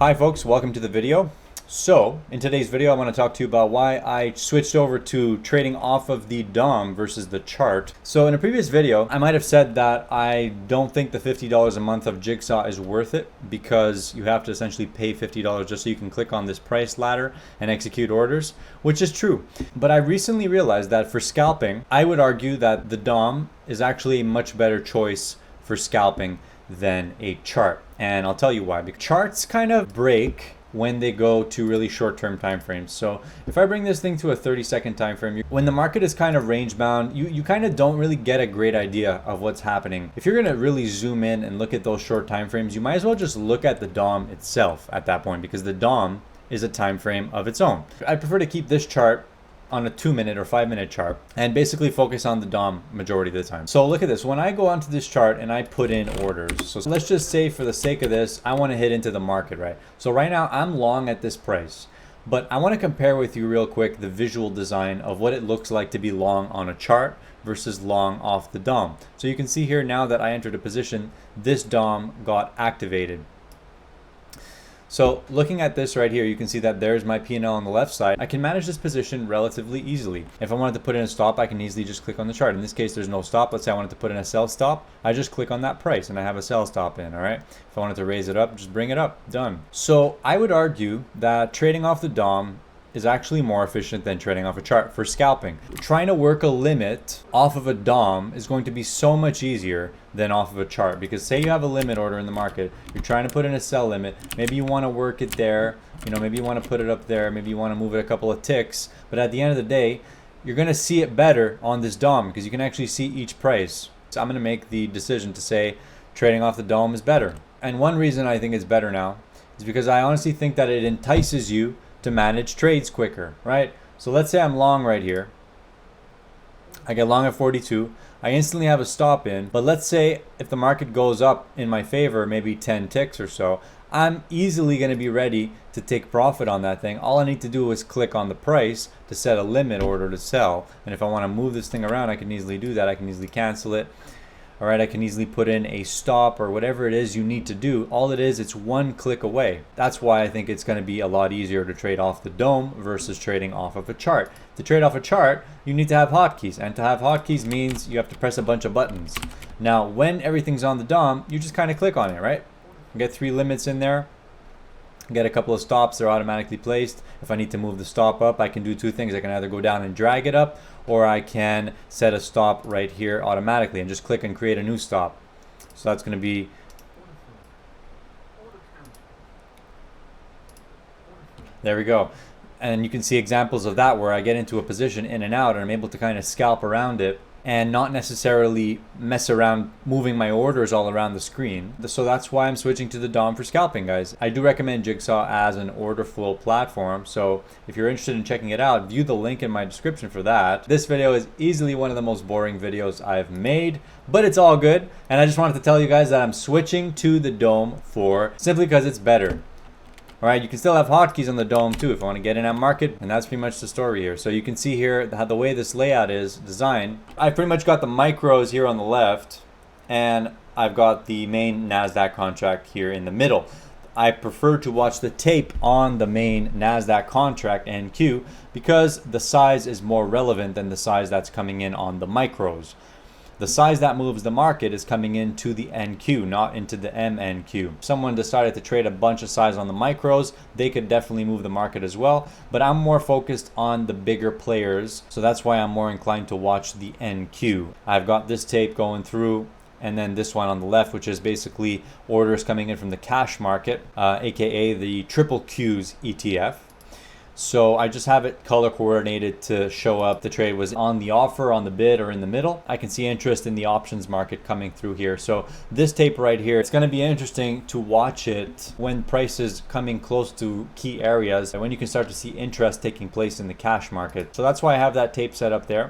Hi folks, welcome to the video. So in today's video, I want to talk to you about why I switched over to trading off of the DOM versus the chart. So in a previous video, I might have said that I don't think the $50 a month of Jigsaw is worth it because you have to essentially pay $50 just so you can click on this price ladder and execute orders, which is true. But I recently realized that for scalping, I would argue that the DOM is actually a much better choice for scalping than a chart. And I'll tell you why. Because charts kind of break when they go to really short-term time frames. So if I bring this thing to a 30-second time frame, when the market is kind of range bound, you kind of don't really get a great idea of what's happening. If you're gonna really zoom in and look at those short time frames, you might as well just look at the DOM itself at that point, because the DOM is a time frame of its own. I prefer to keep this chart on a 2-minute or 5-minute chart and basically focus on the DOM majority of the time. So look at this. When I go onto this chart and I put in orders, so let's just say for the sake of this, I want to hit into the market, right? So right now I'm long at this price, but I want to compare with you real quick the visual design of what it looks like to be long on a chart versus long off the DOM. So you can see here now that I entered a position, this DOM got activated. So looking at this right here, you can see that there's my P&L on the left side. I can manage this position relatively easily. If I wanted to put in a stop, I can easily just click on the chart. In this case, there's no stop. Let's say I wanted to put in a sell stop. I just click on that price and I have a sell stop in, all right? If I wanted to raise it up, just bring it up, done. So I would argue that trading off the DOM is actually more efficient than trading off a chart for scalping. Trying to work a limit off of a DOM is going to be so much easier than off of a chart, because say you have a limit order in the market, you're trying to put in a sell limit, maybe you want to work it there, maybe you want to put it up there, maybe you want to move it a couple of ticks, but at the end of the day, you're going to see it better on this DOM because you can actually see each price. So I'm going to make the decision to say trading off the DOM is better. And one reason I think it's better now is because I honestly think that it entices you to manage trades quicker, right? So let's say I'm long right here. I get long at 42. I instantly have a stop in, but let's say if the market goes up in my favor, maybe 10 ticks or so, I'm easily going to be ready to take profit on that thing. All I need to do is click on the price to set a limit order to sell. And if I want to move this thing around, I can easily do that. I can easily cancel it. All right, I can easily put in a stop or whatever it is you need to do. All it is, it's one click away. That's why I think it's going to be a lot easier to trade off the DOM versus trading off of a chart. To trade off a chart, you need to have hotkeys, and to have hotkeys means you have to press a bunch of buttons. Now, when everything's on the DOM, you just kind of click on it, right? You get 3 limits in there. Get a couple of stops, they're automatically placed. If I need to move the stop up, I can do 2 things. I can either go down and drag it up, or I can set a stop right here automatically and just click and create a new stop. So that's going to be, there we go. And you can see examples of that where I get into a position in and out and I'm able to kind of scalp around it and not necessarily mess around moving my orders all around the screen. So that's why I'm switching to the DOM for scalping, guys. I do recommend Jigsaw as an order flow platform. So if you're interested in checking it out, view the link in my description for that. This video is easily one of the most boring videos I've made, but it's all good. And I just wanted to tell you guys that I'm switching to the DOM simply because it's better. All right, you can still have hotkeys on the DOM too if I want to get in at market, and that's pretty much the story here. So you can see here how the way this layout is designed. I've pretty much got the micros here on the left, and I've got the main NASDAQ contract here in the middle. I prefer to watch the tape on the main NASDAQ contract NQ because the size is more relevant than the size that's coming in on the micros. The size that moves the market is coming into the NQ, not into the MNQ. If someone decided to trade a bunch of size on the micros, they could definitely move the market as well. But I'm more focused on the bigger players, so that's why I'm more inclined to watch the NQ. I've got this tape going through, and then this one on the left, which is basically orders coming in from the cash market, aka the triple Qs ETF. So I just have it color coordinated to show up the trade was on the offer, on the bid, or in the middle. I can see interest in the options market coming through here. So this tape right here, it's going to be interesting to watch it when prices coming close to key areas and when you can start to see interest taking place in the cash market. So that's why I have that tape set up there.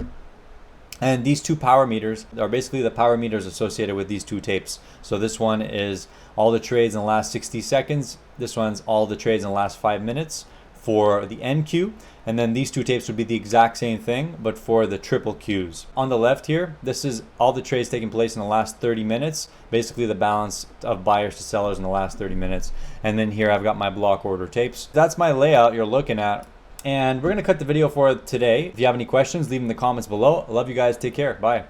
And these 2 power meters are basically the power meters associated with these 2 tapes. So this one is all the trades in the last 60 seconds. This one's all the trades in the last 5 minutes. for the NQ. And then these two tapes would be the exact same thing, but for the triple Qs. On the left here, this is all the trades taking place in the last 30 minutes, basically the balance of buyers to sellers in the last 30 minutes. And then here I've got my block order tapes. That's my layout you're looking at. And we're gonna cut the video for today. If you have any questions, leave them in the comments below. I love you guys, take care, bye.